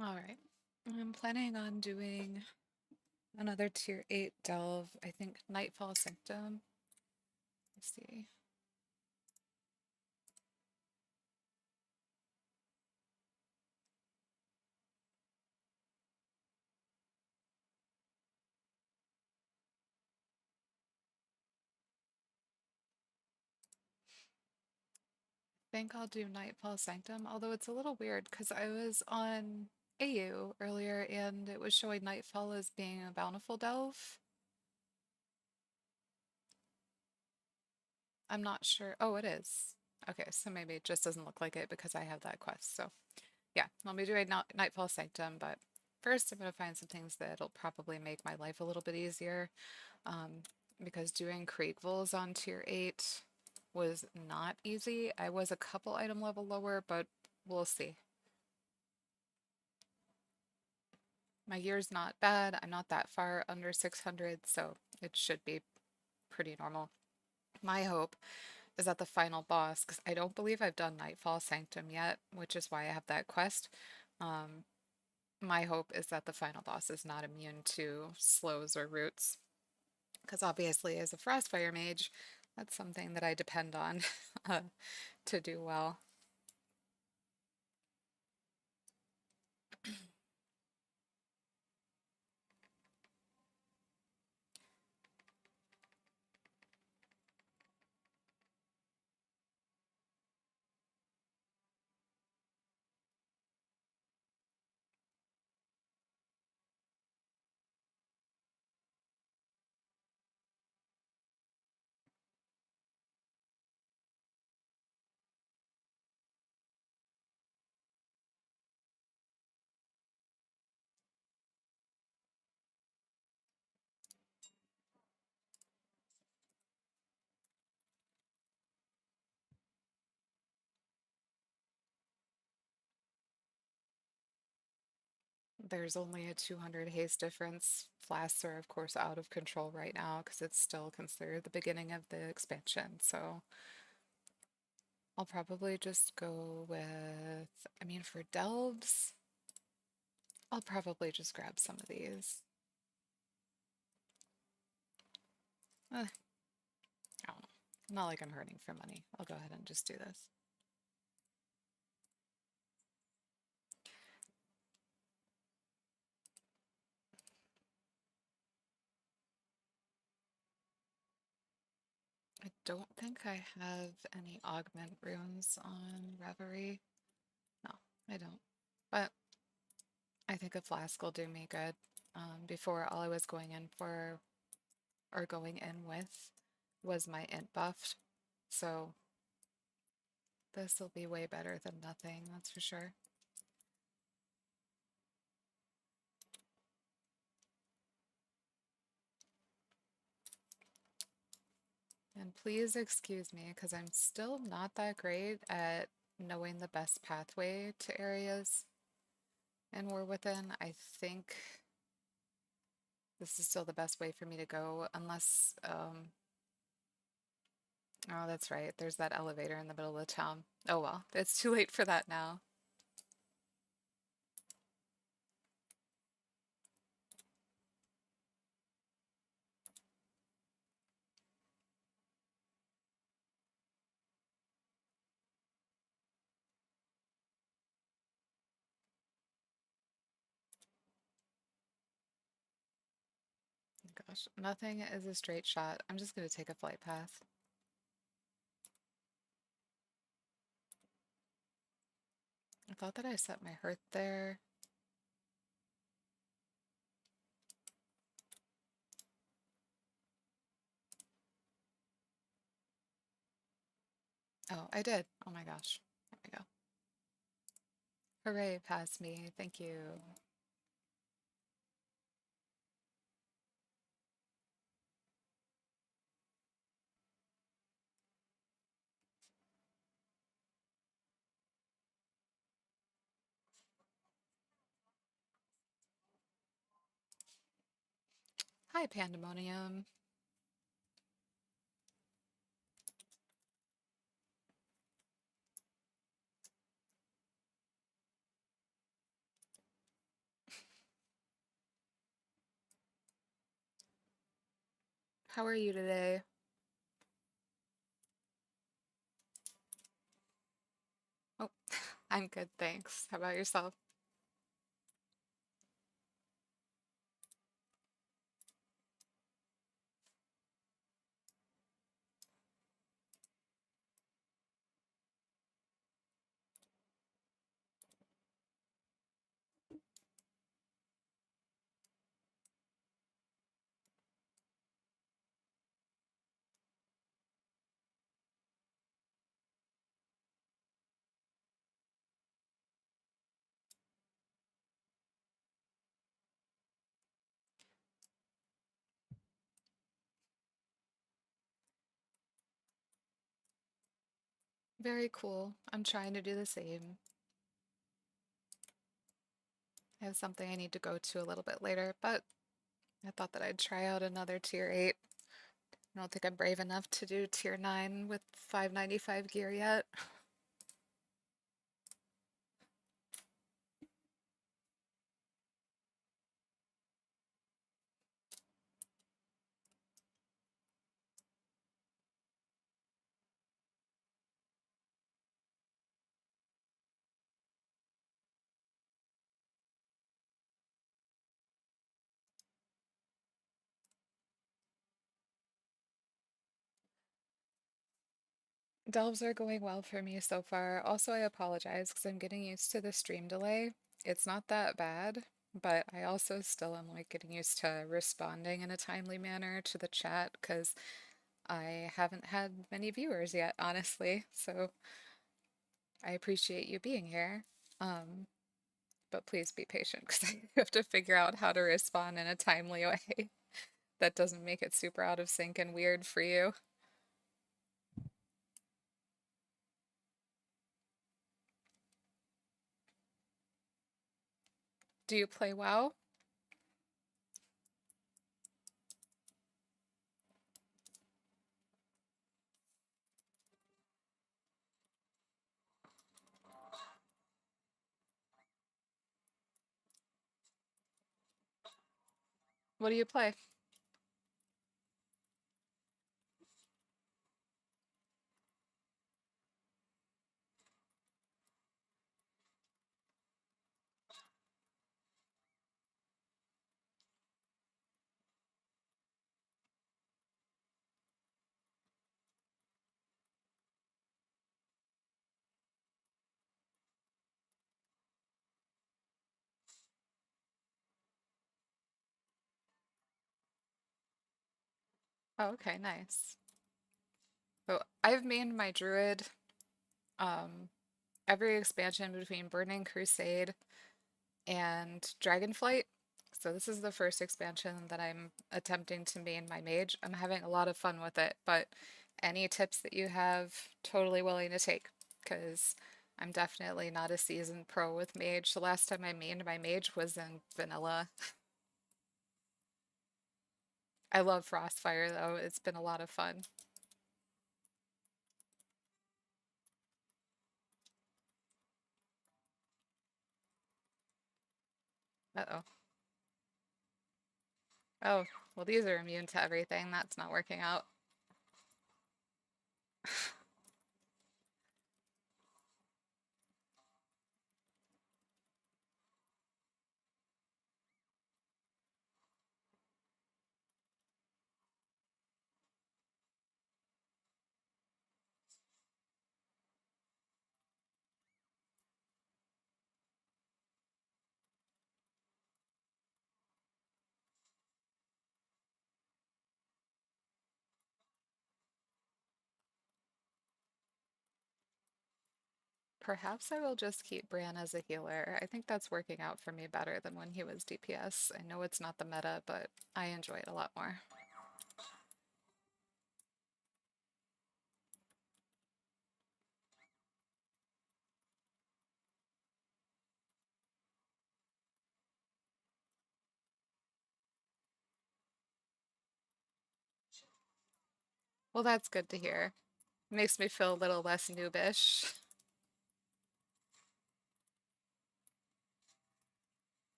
All right. I'm planning on doing another tier 8 delve. I think Nightfall Sanctum. Let's see. I think I'll do Nightfall Sanctum, although it's a little weird because I was on AU earlier and it was showing Nightfall as being a Bountiful delve. I'm not sure. Oh, it is. Okay, so maybe it just doesn't look like it because I have that quest. So yeah, I'll be doing Nightfall Sanctum, but first I'm going to find some things that'll probably make my life a little bit easier. Um, because doing Kriegvals on tier 8 was not easy. I was a couple item level lower, but we'll see. My year's not bad. I'm not that far under 600, so it should be pretty normal. My hope is that the final boss, because I don't believe I've done Nightfall Sanctum yet, which is why I have that quest. Um, my hope is that the final boss is not immune to slows or roots, because obviously as a Frostfire mage, that's something that I depend on uh, to do well. There's only a 200 haste difference. Flasks are, of course, out of control right now because it's still considered the beginning of the expansion. So I'll probably just go with, I mean, for delves, I'll probably just grab some of these. I don't know. Not like I'm hurting for money. I'll go ahead and just do this. I don't think I have any augment runes on Reverie. No, I don't. But I think a flask will do me good. Before, all I was going in for, or going in with, was my int buff. So this will be way better than nothing, that's for sure. And please excuse me, because I'm still not that great at knowing the best pathway to areas and War Within. I think this is still the best way for me to go, unless, oh, that's right, there's that elevator in the middle of the town. Oh well, it's too late for that now. Gosh, nothing is a straight shot. I'm just going to take a flight path. I thought that I set my hearth there. Oh, I did. Oh my gosh. There we go. Hooray, pass me. Thank you. Hi, Pandemonium. How are you today? Oh, I'm good, thanks. How about yourself? Very cool. I'm trying to do the same. I have something I need to go to a little bit later, but I thought that I'd try out another tier 8. I don't think I'm brave enough to do tier 9 with 595 gear yet. Delves are going well for me so far. Also, I apologize because I'm getting used to the stream delay. It's not that bad, but I also still am like getting used to responding in a timely manner to the chat because I haven't had many viewers yet, honestly. So I appreciate you being here. Um, but please be patient because I have to figure out how to respond in a timely way that doesn't make it super out of sync and weird for you. Do you play WoW? What do you play? Oh, okay, nice. So I've mained my druid um every expansion between Burning Crusade and Dragonflight. So this is the first expansion that I'm attempting to main my mage. I'm having a lot of fun with it, but any tips that you have, totally willing to take, because I'm definitely not a seasoned pro with mage. The last time I mained my mage was in vanilla. I love Frostfire though. It's been a lot of fun. Uh-oh. Oh, well these are immune to everything. That's not working out. Perhaps I will just keep Bran as a healer. I think that's working out for me better than when he was DPS. I know it's not the meta, but I enjoy it a lot more. Well, that's good to hear. Makes me feel a little less noobish.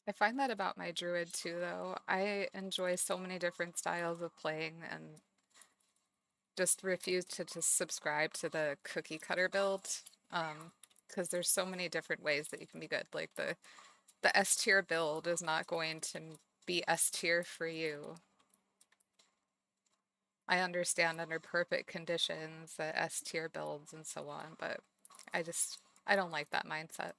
I find that about my druid too, though. I enjoy so many different styles of playing and just refuse to just subscribe to the cookie cutter build. Because there's so many different ways that you can be good. Like the S tier build is not going to be S tier for you. I understand under perfect conditions that S tier builds and so on, but I just I don't like that mindset.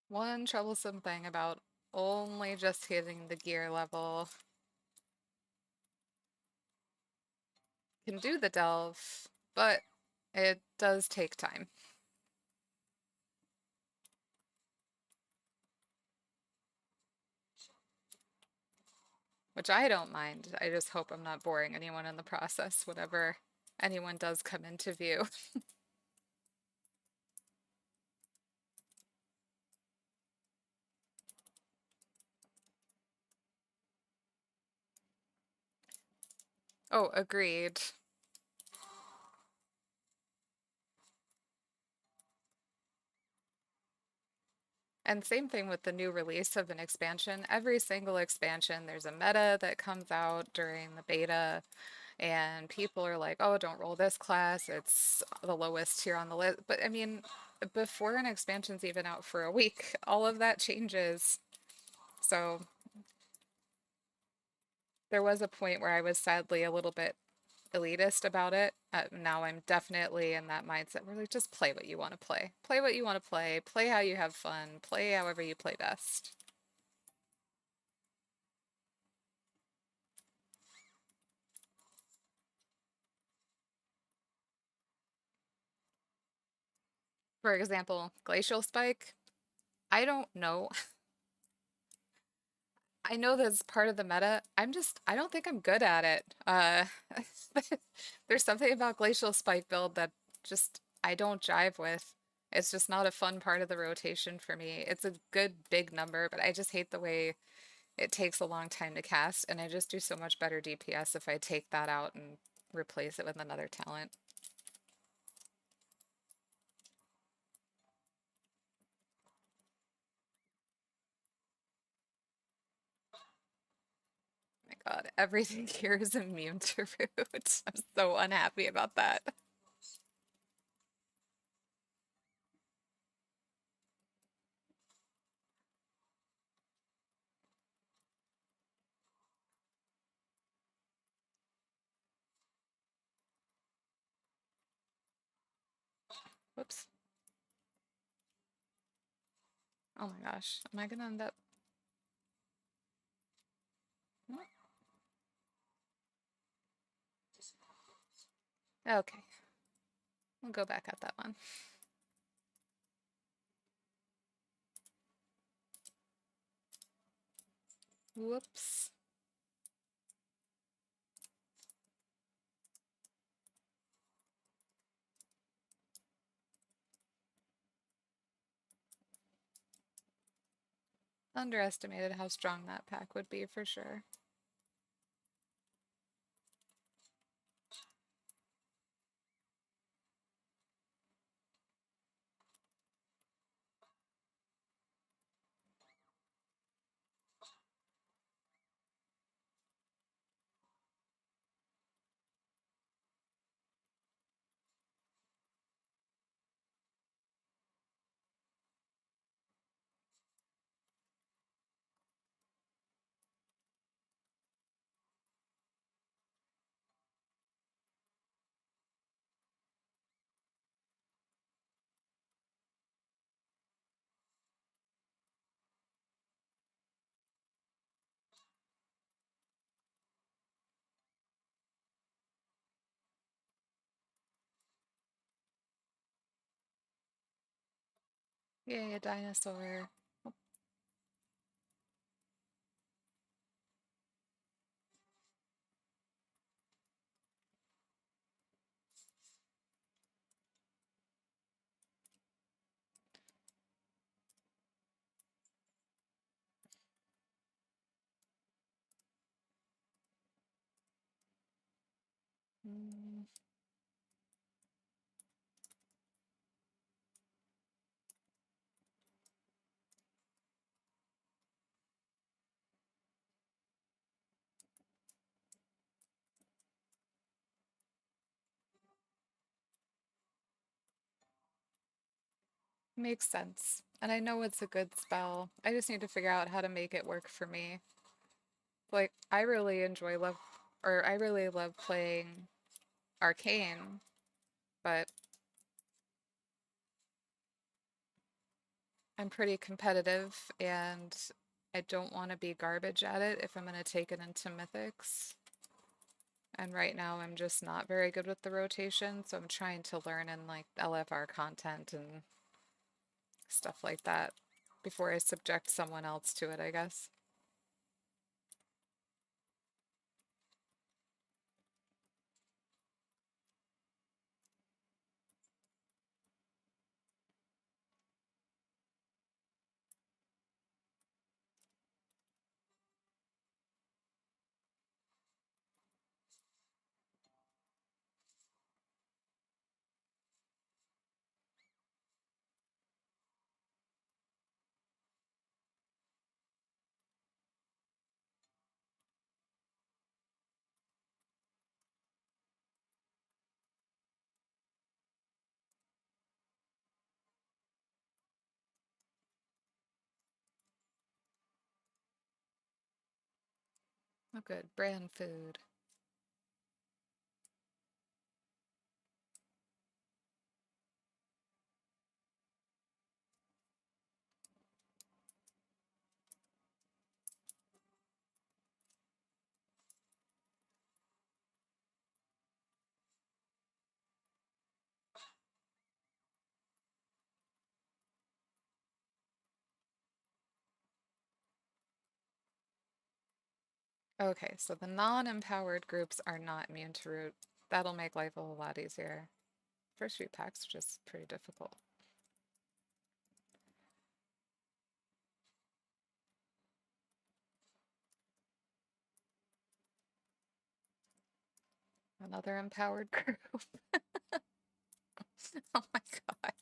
One troublesome thing about only just hitting the gear level can do the delve, but it does take time, which I don't mind. I just hope I'm not boring anyone in the process, whatever anyone does come into view. Oh, agreed. And same thing with the new release of an expansion. Every single expansion, there's a meta that comes out during the beta, and people are like, oh, don't roll this class, it's the lowest tier on the list. But I mean, before an expansion's even out for a week, all of that changes. So there was a point where I was sadly a little bit elitist about it. Now I'm definitely in that mindset where like just play what you want to play. Play what you want to play. Play how you have fun. Play however you play best. For example, Glacial Spike. I don't know. I know that's part of the meta. I don't think I'm good at it. There's something about Glacial Spike build that just I don't jive with. It's just not a fun part of the rotation for me. It's a good big number, but I just hate the way it takes a long time to cast, and I just do so much better DPS if I take that out and replace it with another talent. My God, everything here is immune to root. I'm so unhappy about that. Whoops. Oh my gosh. Am I gonna end up? Okay, we'll go back at that one. Whoops. Underestimated how strong that pack would be for sure. Yay, a dinosaur. Mm, makes sense. And I know it's a good spell. I just need to figure out how to make it work for me. Like, I really love playing Arcane, but I'm pretty competitive and I don't want to be garbage at it if I'm going to take it into Mythics. And right now I'm just not very good with the rotation, so I'm trying to learn in like LFR content and stuff like that before I subject someone else to it, I guess. Oh, good. Brand food. Okay, so the non-empowered groups are not immune to root. That'll make life a whole lot easier. First few packs are just pretty difficult. Another empowered group. Oh my god.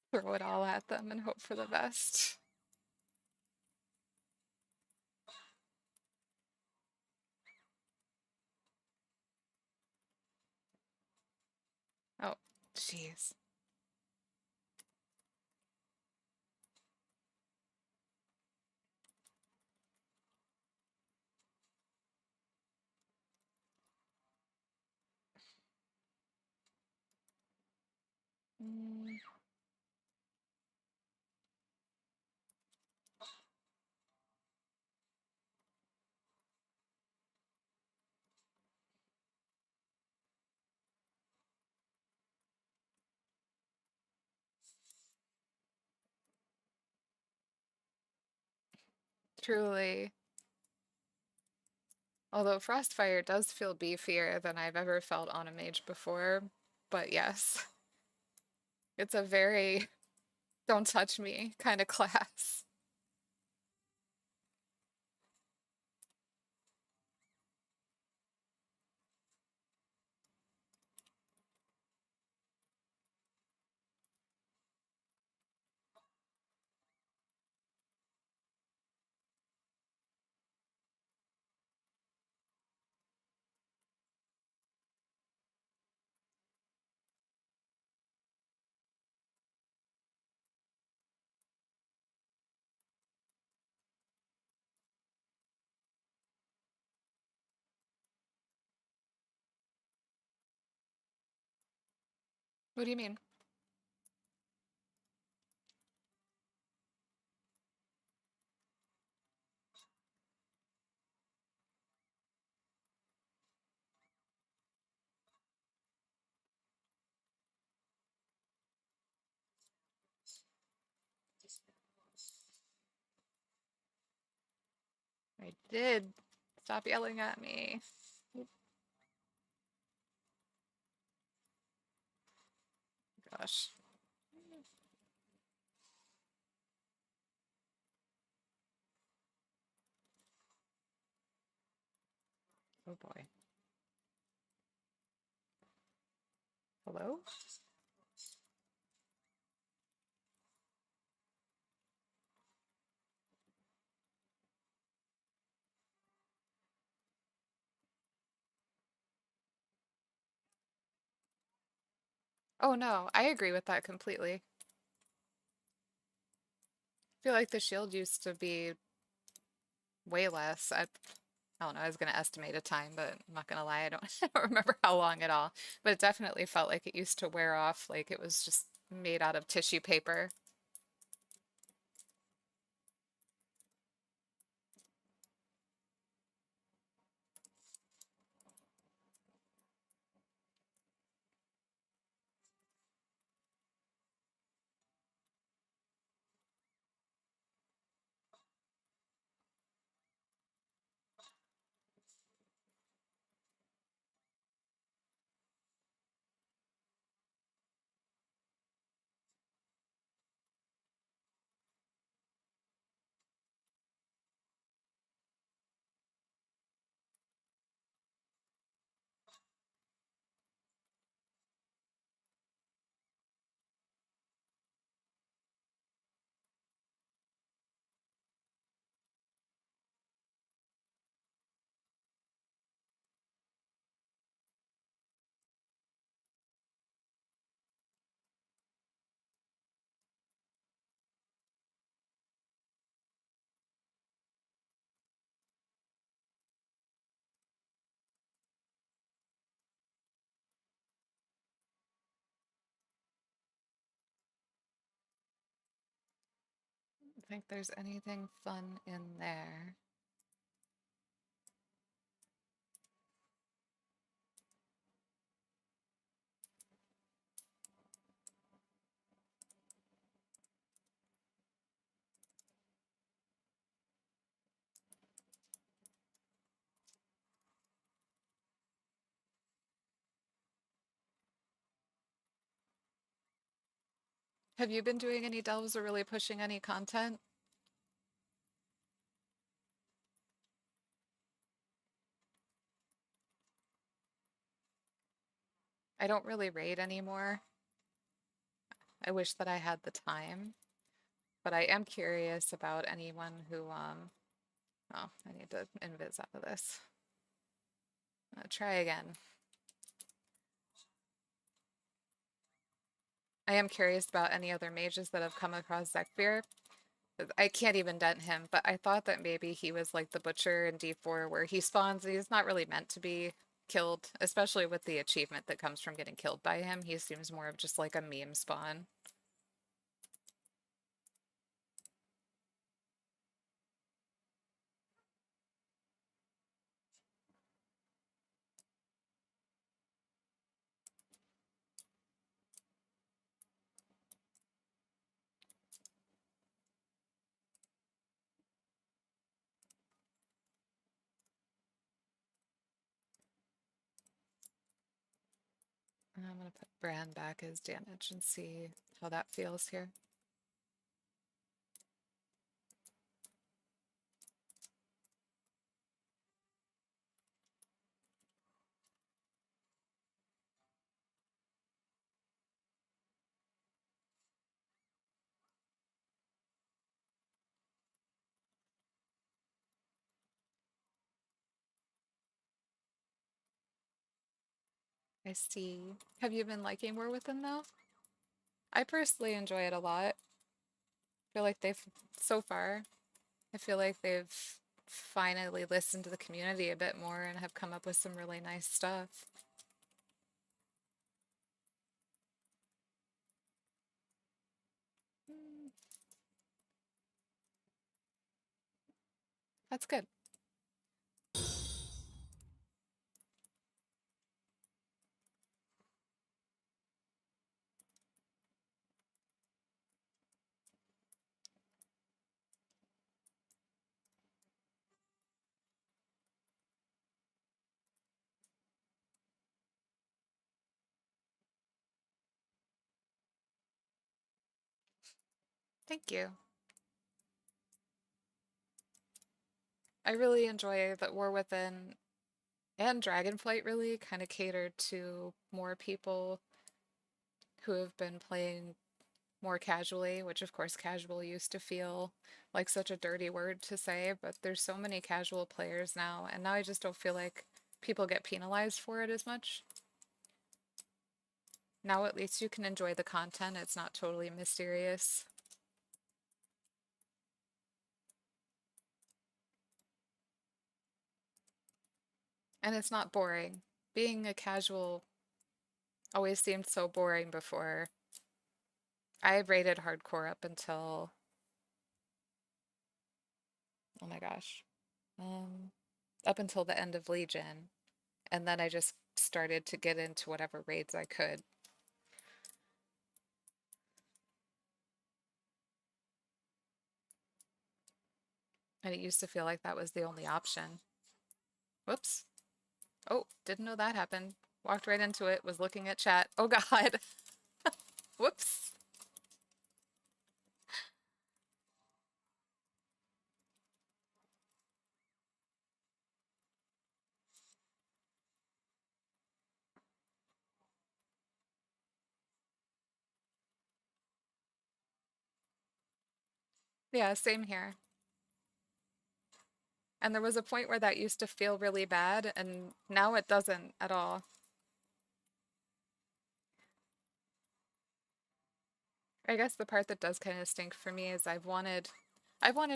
Throw it all at them and hope for the best. Oh, jeez. Mm, truly. Although Frostfire does feel beefier than I've ever felt on a mage before. But yes, it's a very don't touch me kind of class. What do you mean? I did. Stop yelling at me. Gosh. Oh boy. Hello? Oh no, I agree with that completely. I feel like the shield used to be way less. I don't know, I was gonna estimate a time, but I'm not gonna lie, I don't, I don't remember how long at all. But it definitely felt like it used to wear off, like it was just made out of tissue paper. I don't think there's anything fun in there. Have you been doing any delves or really pushing any content? I don't really raid anymore. I wish that I had the time, but I am curious about anyone who, oh, I need to invis out of this. Try again. I am curious about any other mages that have come across Zekfir. I can't even dent him, but I thought that maybe he was like the butcher in D4 where he spawns and he's not really meant to be killed, especially with the achievement that comes from getting killed by him. He seems more of just like a meme spawn. I'm gonna put Bran back as damage and see how that feels here. I see. Have you been liking War Within though? I personally enjoy it a lot. I feel like they've, so far, I feel like they've finally listened to the community a bit more and have come up with some really nice stuff. That's good. Thank you. I really enjoy that War Within and Dragonflight really kind of catered to more people who have been playing more casually, which of course casual used to feel like such a dirty word to say, but there's so many casual players now, and now I just don't feel like people get penalized for it as much. Now at least you can enjoy the content, it's not totally mysterious. And it's not boring. Being a casual always seemed so boring before. I rated hardcore up until, oh my gosh, um, up until the end of Legion. And then I just started to get into whatever raids I could. And it used to feel like that was the only option. Whoops. Oh, didn't know that happened. Walked right into it, was looking at chat. Oh God. Whoops. Yeah, same here. And there was a point where that used to feel really bad, and now it doesn't at all. I guess the part that does kind of stink for me is I've wanted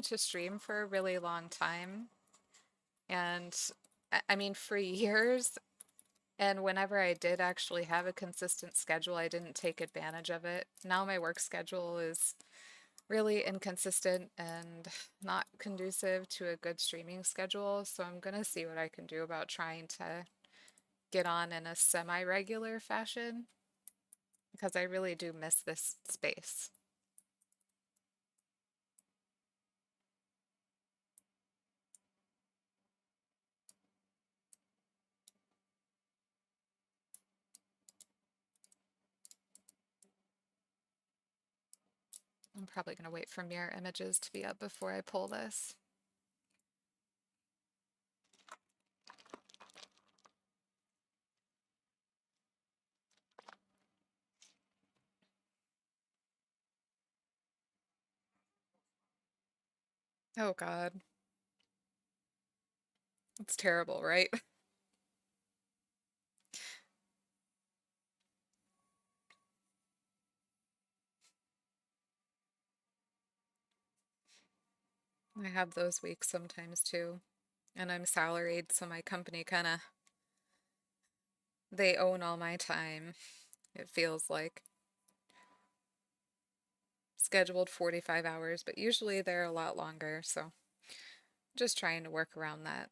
to stream for a really long time, and I mean for years, and whenever I did actually have a consistent schedule, I didn't take advantage of it. Now my work schedule is really inconsistent and not conducive to a good streaming schedule, so I'm gonna see what I can do about trying to get on in a semi-regular fashion because I really do miss this space. I'm probably gonna wait for mirror images to be up before I pull this. Oh God, it's terrible, right? I have those weeks sometimes too. And I'm salaried, so my company kind of, they own all my time. It feels like scheduled 45 hours, but usually they're a lot longer, so just trying to work around that.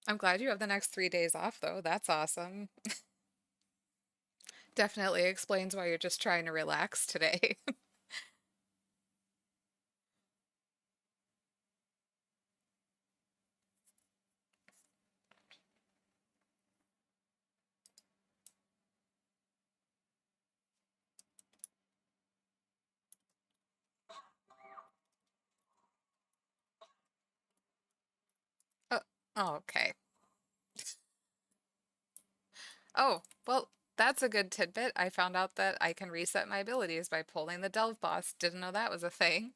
I'm glad you have the next 3 days off, though. That's awesome. Definitely explains why you're just trying to relax today. Oh, oh, okay. Oh, well, that's a good tidbit. I found out that I can reset my abilities by pulling the Delve boss. Didn't know that was a thing.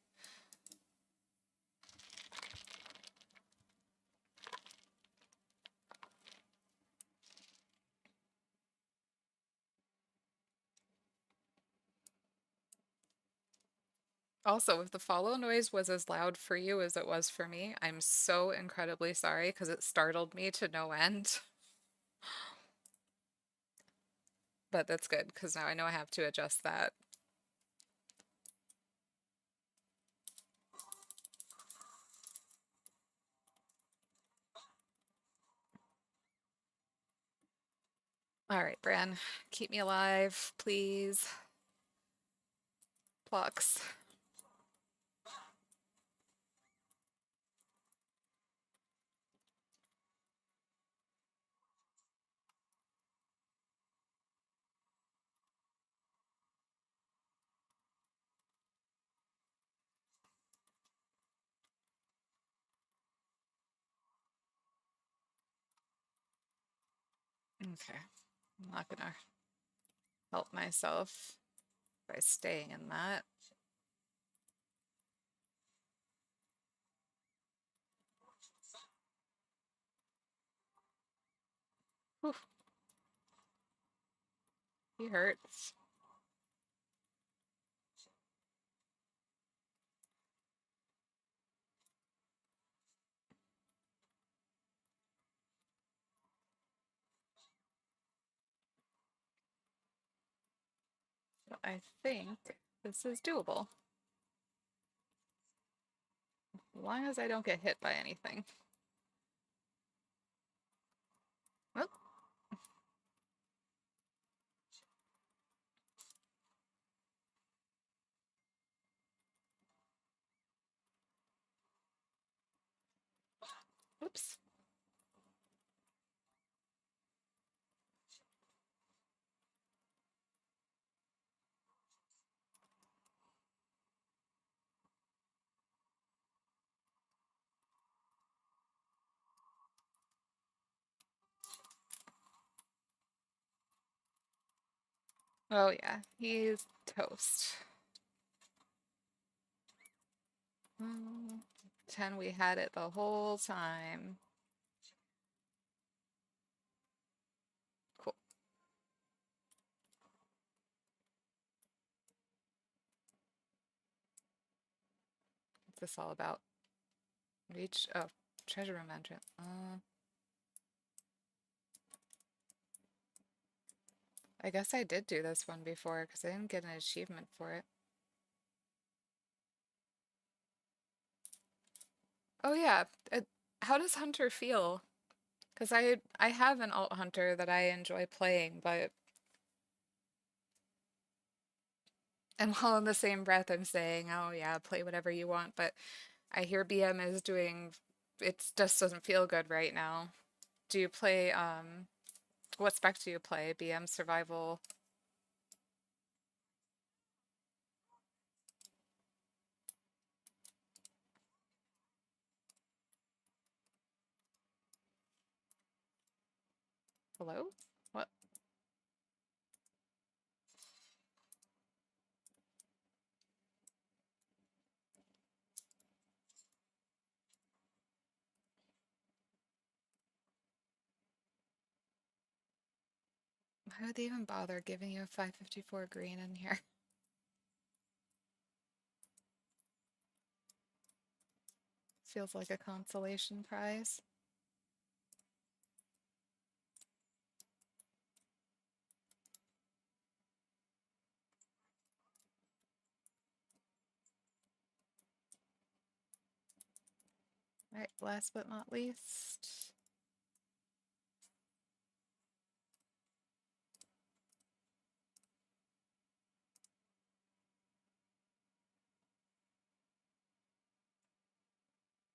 Also, if the follow noise was as loud for you as it was for me, I'm so incredibly sorry because it startled me to no end. But that's good because now I know I have to adjust that. All right, Bran, keep me alive, please. Plucks. Okay, I'm not gonna help myself by staying in that. Whew, he hurts. But I think this is doable. As long as I don't get hit by anything. Oh, oops. Oh yeah, he's toast. 10, we had it the whole time. Cool. What's this all about? Reach, oh, treasure room entrance. I guess I did do this one before because I didn't get an achievement for it. Oh yeah, how does Hunter feel? Because I have an alt Hunter that I enjoy playing, but and while in the same breath I'm saying, oh yeah, play whatever you want, but I hear BM is doing, it just doesn't feel good right now. Do you play, what spec do you play? BM survival? Hello? What? Why would they even bother giving you a 554 green in here? Feels like a consolation prize. Right, last but not least.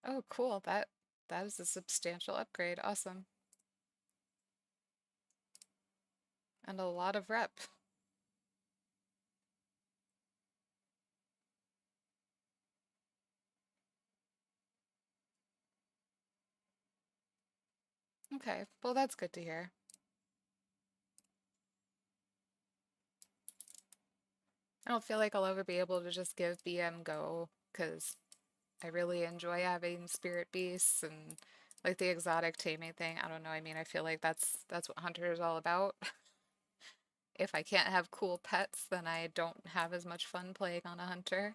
Oh, cool. That is a substantial upgrade. Awesome. And a lot of rep. Okay, well that's good to hear. I don't feel like I'll ever be able to just give BM go because I really enjoy having spirit beasts and like the exotic taming thing. I don't know. I mean, I feel like that's what Hunter is all about. If I can't have cool pets, then I don't have as much fun playing on a Hunter.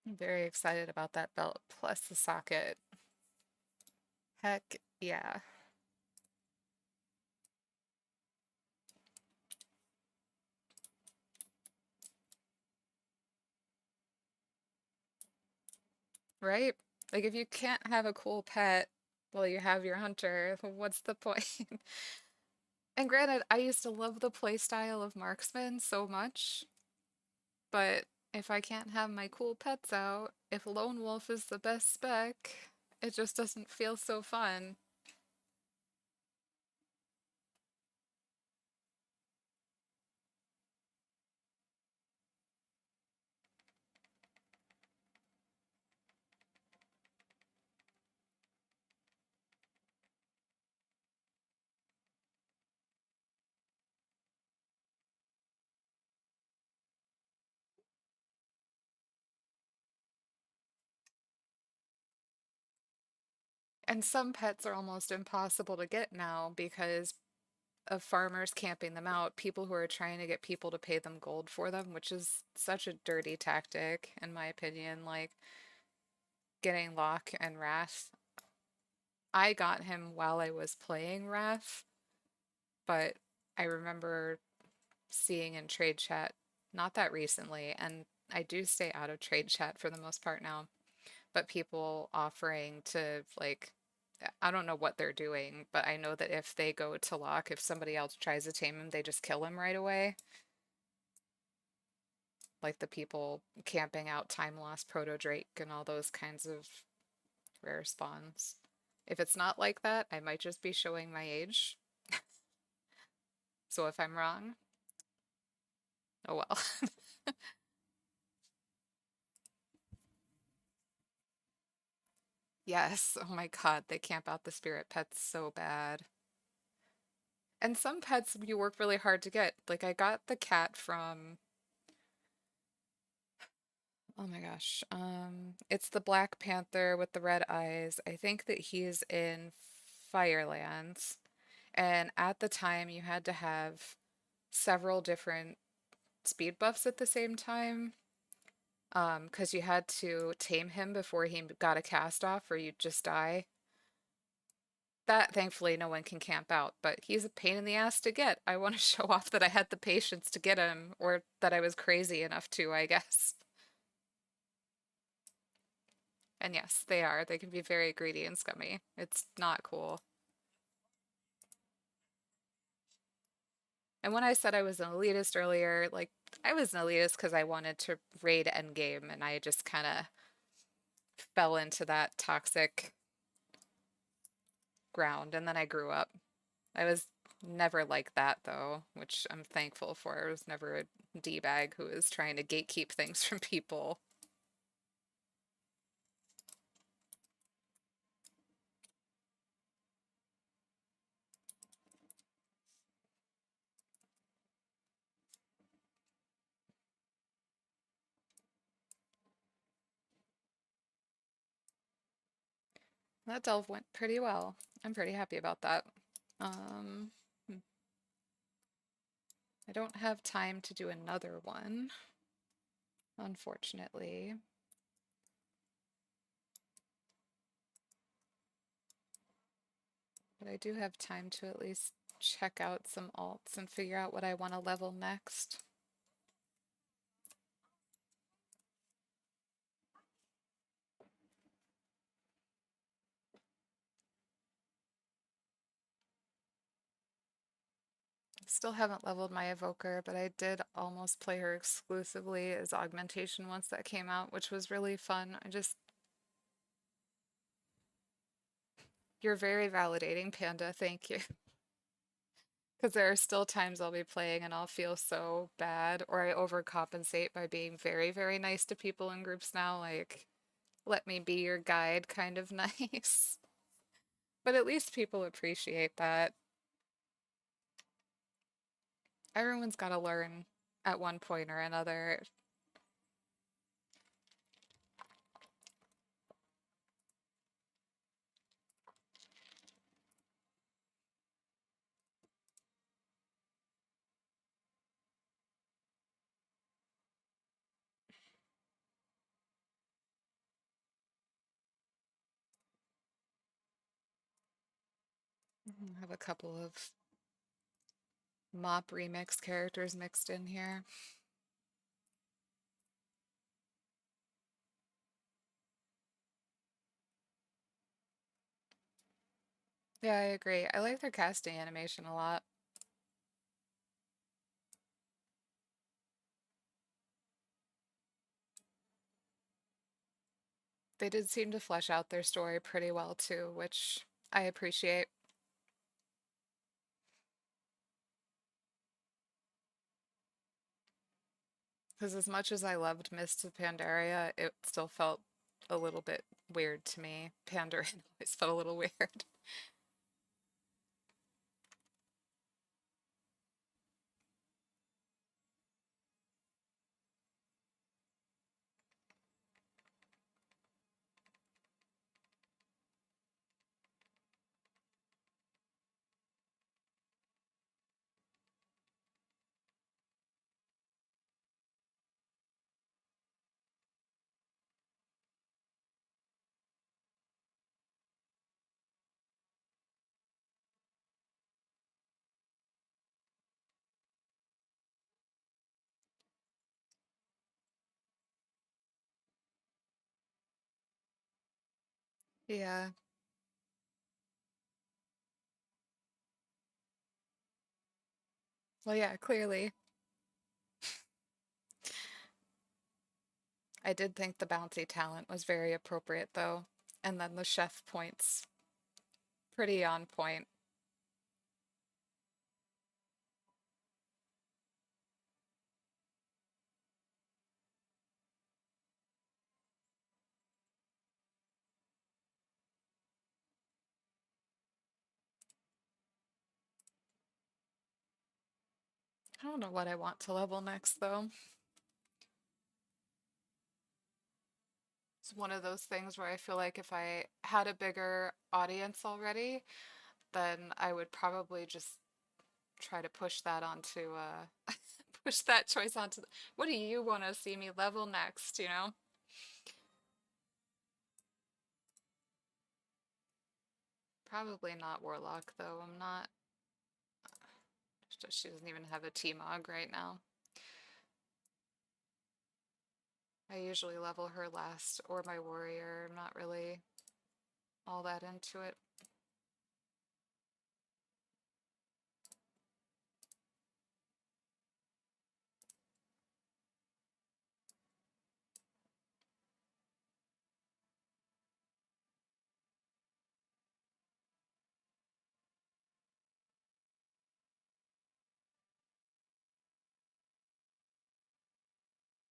I'm very excited about that belt plus the socket. Heck yeah. Right? Like if you can't have a cool pet while you have your hunter, what's the point? And granted, I used to love the playstyle of marksman so much, but if I can't have my cool pets out, if lone wolf is the best spec, it just doesn't feel so fun. And some pets are almost impossible to get now because of farmers camping them out, people who are trying to get people to pay them gold for them, which is such a dirty tactic, in my opinion. Like getting Locke and Wrath. I got him while I was playing Wrath, but I remember seeing in trade chat, not that recently, and I do stay out of trade chat for the most part now, but people offering to like I don't know what they're doing, but I know that if they go to Locke, if somebody else tries to tame him, they just kill him right away. Like the people camping out Time Lost Proto Drake and all those kinds of rare spawns. If it's not like that, I might just be showing my age. So if I'm wrong, oh well. Yes, oh my God, they camp out the spirit pets so bad. And some pets you work really hard to get. Like I got the cat from, oh my gosh, it's the Black Panther with the red eyes. I think that he's in Firelands. And at the time, you had to have several different speed buffs at the same time. Because you had to tame him before he got a cast off or you'd just die. That thankfully no one can camp out, but he's a pain in the ass to get. I want to show off that I had the patience to get him, or that I was crazy enough to, I guess. And yes, they are. They can be very greedy and scummy. It's not cool. And when I said I was an elitist earlier, like, I was an elitist because I wanted to raid endgame, and I just kind of fell into that toxic ground, and then I grew up. I was never like that, though, which I'm thankful for. I was never a D-bag who was trying to gatekeep things from people. That delve went pretty well. I'm pretty happy about that. Um, I don't have time to do another one, unfortunately. But I do have time to at least check out some alts and figure out what I want to level next. Still haven't leveled my evoker, but I did almost play her exclusively as augmentation once that came out, which was really fun. You're very validating, Panda. Thank you. Because there are still times I'll be playing and I'll feel so bad, or I overcompensate by being very, very nice to people in groups now, like, let me be your guide kind of nice. But at least people appreciate that. Everyone's got to learn at one point or another. I have a couple of mop remix characters mixed in here. Yeah, I agree. I like their casting animation a lot. They did seem to flesh out their story pretty well too, which I appreciate. Because as much as I loved Mists of Pandaria, it still felt a little bit weird to me. Pandaria always felt a little weird. Yeah. Well, yeah, clearly. I did think the bounty talent was very appropriate though. And then the chef points pretty on point. I don't know what I want to level next though. It's one of those things where I feel like if I had a bigger audience already, then I would probably just try to push that onto push that choice onto what do you want to see me level next, you know? Probably not Warlock though. I'm not she doesn't even have a T-Mog right now. I usually level her last or my warrior. I'm not really all that into it.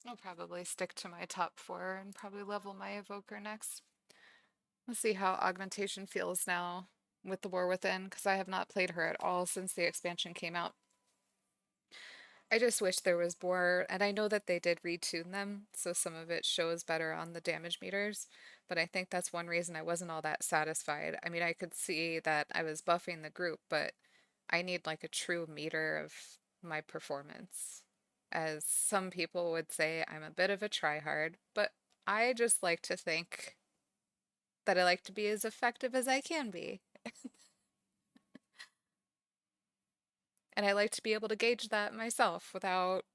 I'll probably stick to my top four and probably level my evoker next. Let's see how augmentation feels now with the War Within, because I have not played her at all since the expansion came out. I just wish there was more, and I know that they did retune them, so some of it shows better on the damage meters, but I think that's one reason I wasn't all that satisfied. I mean, I could see that I was buffing the group, but I need like a true meter of my performance. As some people would say, I'm a bit of a tryhard, but I just like to think that I like to be as effective as I can be. And I like to be able to gauge that myself without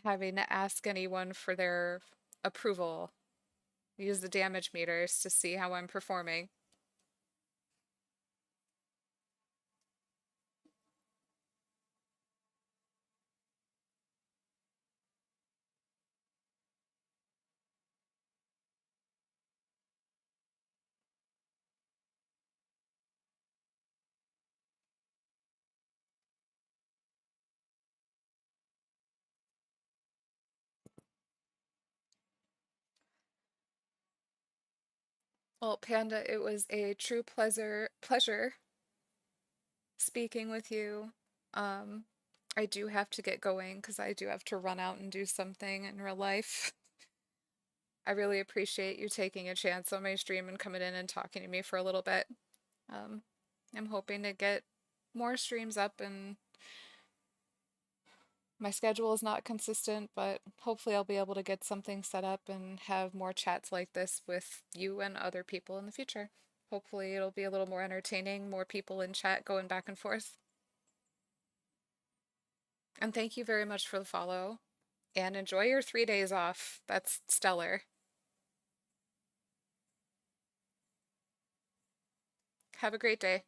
having to ask anyone for their approval. Use the damage meters to see how I'm performing. Well, Panda, it was a true pleasure speaking with you. Um, I do have to get going because I do have to run out and do something in real life. I really appreciate you taking a chance on my stream and coming in and talking to me for a little bit. Um, I'm hoping to get more streams up, and my schedule is not consistent, but hopefully I'll be able to get something set up and have more chats like this with you and other people in the future. Hopefully it'll be a little more entertaining, more people in chat going back and forth. And thank you very much for the follow. And enjoy your 3 days off. That's stellar. Have a great day.